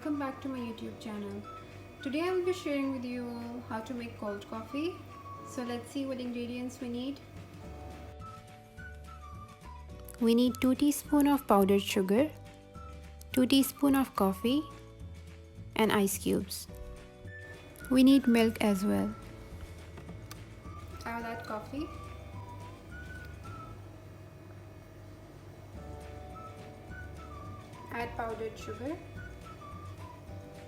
welcome back to my YouTube channel. Today I will be sharing with you how to make cold coffee. So let's see what ingredients we need. We need 2 teaspoons of powdered sugar, 2 teaspoons of coffee and ice cubes. We need milk as well. I will add coffee. Add powdered sugar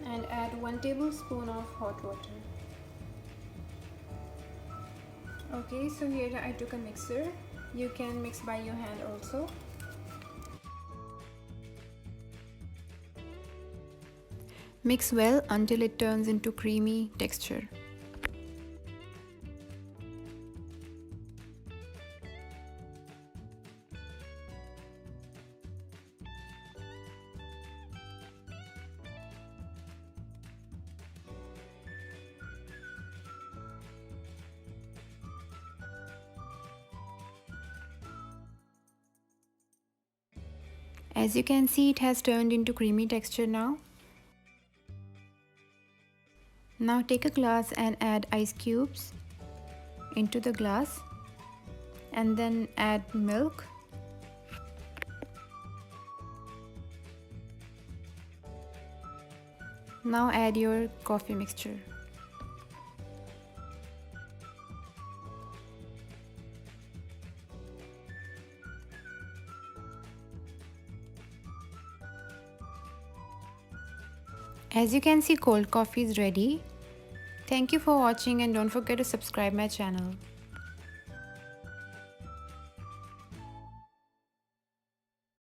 and add 1 tablespoon of hot water. Okay, so here I took a mixer. You can mix by your hand also. Mix well until it turns into creamy texture. As you can see, it has turned into creamy texture now. Now take a glass and add ice cubes into the glass and then add milk. Now add your coffee mixture. As you can see, cold coffee is ready. Thank you for watching and don't forget to subscribe my channel.